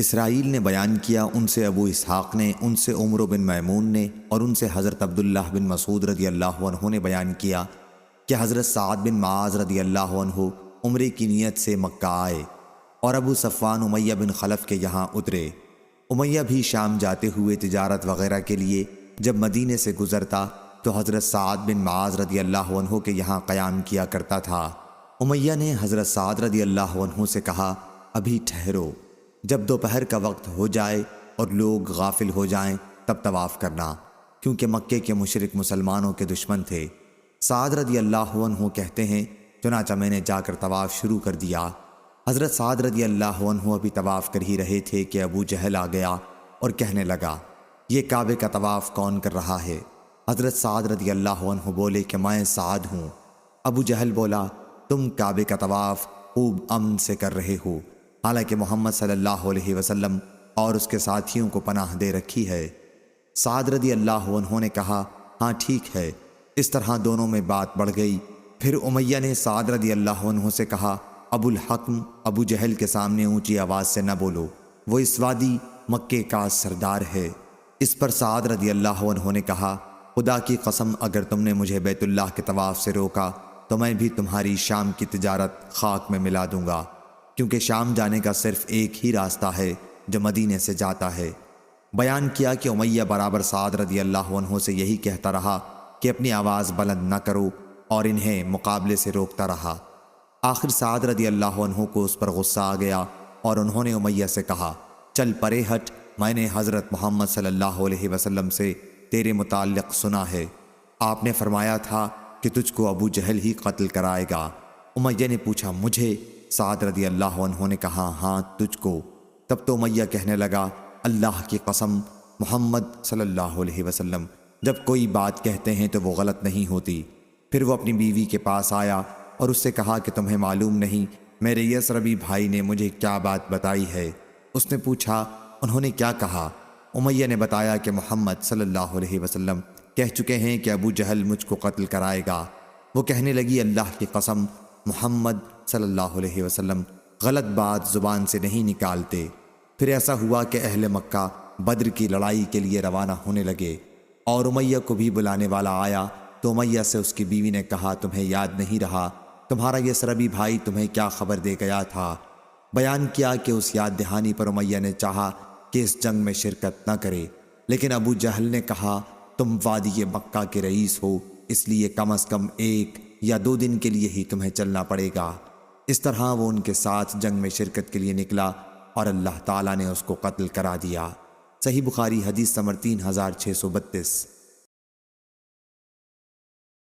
اسرائیل نے بیان کیا ان سے ابو اسحاق نے، ان سے عمر بن میمون نے، اور ان سے حضرت عبداللہ بن مسعود رضی اللہ عنہ نے بیان کیا کہ حضرت سعد بن معاذ رضی اللہ عنہ عمرے کی نیت سے مکہ آئے اور ابو صفوان امیہ بن خلف کے یہاں اترے۔ امیہ بھی شام جاتے ہوئے تجارت وغیرہ کے لیے جب مدینے سے گزرتا تو حضرت سعد بن معاذ رضی اللہ عنہ کے یہاں قیام کیا کرتا تھا۔ امیہ نے حضرت سعد رضی اللہ عنہ سے کہا، ابھی ٹھہرو، جب دوپہر کا وقت ہو جائے اور لوگ غافل ہو جائیں تب طواف کرنا، کیونکہ مکے کے مشرک مسلمانوں کے دشمن تھے۔ سعد رضی اللہ عنہ کہتے ہیں، چنانچہ میں نے جا کر طواف شروع کر دیا۔ حضرت سعد رضی اللہ عنہ ابھی طواف کر ہی رہے تھے کہ ابو جہل آ گیا اور کہنے لگا، یہ کعبے کا طواف کون کر رہا ہے؟ حضرت سعد رضی اللہ عنہ بولے کہ میں سعد ہوں۔ ابو جہل بولا، تم کعبے کا طواف خوب امن سے کر رہے ہو، حالانکہ محمد صلی اللہ علیہ وسلم اور اس کے ساتھیوں کو پناہ دے رکھی ہے۔ سعد رضی اللہ عنہ نے کہا، ہاں ٹھیک ہے۔ اس طرح دونوں میں بات بڑھ گئی۔ پھر امیہ نے سعد رضی اللہ عنہ سے کہا، ابو الحکم ابو جہل کے سامنے اونچی آواز سے نہ بولو، وہ اس وادی مکے کا سردار ہے۔ اس پر سعد رضی اللہ عنہ نے کہا، خدا کی قسم اگر تم نے مجھے بیت اللہ کے طواف سے روکا تو میں بھی تمہاری شام کی تجارت خاک میں ملا دوں گا، کیونکہ شام جانے کا صرف ایک ہی راستہ ہے جو مدینے سے جاتا ہے۔ بیان کیا کہ امیہ برابر سعد رضی اللہ عنہ سے یہی کہتا رہا کہ اپنی آواز بلند نہ کرو، اور انہیں مقابلے سے روکتا رہا۔ آخر سعد رضی اللہ عنہ کو اس پر غصہ آ گیا اور انہوں نے امیہ سے کہا، چل پرے ہٹ، میں نے حضرت محمد صلی اللہ علیہ وسلم سے تیرے متعلق سنا ہے، آپ نے فرمایا تھا کہ تجھ کو ابو جہل ہی قتل کرائے گا۔ امیہ نے پوچھا، مجھے؟ سعد رضی اللہ عنہ نے کہا، ہاں تجھ کو۔ تب تو امیہ کہنے لگا، اللہ کی قسم، محمد صلی اللہ علیہ وسلم جب کوئی بات کہتے ہیں تو وہ غلط نہیں ہوتی۔ پھر وہ اپنی بیوی کے پاس آیا اور اس سے کہا کہ تمہیں معلوم نہیں میرے یسربی بھائی نے مجھے کیا بات بتائی ہے؟ اس نے پوچھا، انہوں نے کیا کہا؟ امیہ نے بتایا کہ محمد صلی اللہ علیہ وسلم کہہ چکے ہیں کہ ابو جہل مجھ کو قتل کرائے گا۔ وہ کہنے لگی، اللہ کی قسم، محمد صلی اللہ علیہ وسلم غلط بات زبان سے نہیں نکالتے۔ پھر ایسا ہوا کہ اہل مکہ بدر کی لڑائی کے لیے روانہ ہونے لگے اور امیہ کو بھی بلانے والا آیا تو امیہ سے اس کی بیوی نے کہا، تمہیں یاد نہیں رہا تمہارا یسربی بھائی تمہیں کیا خبر دے گیا تھا؟ بیان کیا کہ اس یاد دہانی پر امیہ نے چاہا کہ اس جنگ میں شرکت نہ کرے، لیکن ابو جہل نے کہا، تم وادی مکہ کے رئیس ہو، اس لیے کم از کم 1 یا 2 دن کے لیے ہی تمہیں چلنا پڑے گا۔ اس طرح وہ ان کے ساتھ جنگ میں شرکت کے لیے نکلا اور اللہ تعالیٰ نے اس کو قتل کرا دیا۔ صحیح بخاری حدیث نمبر 3632۔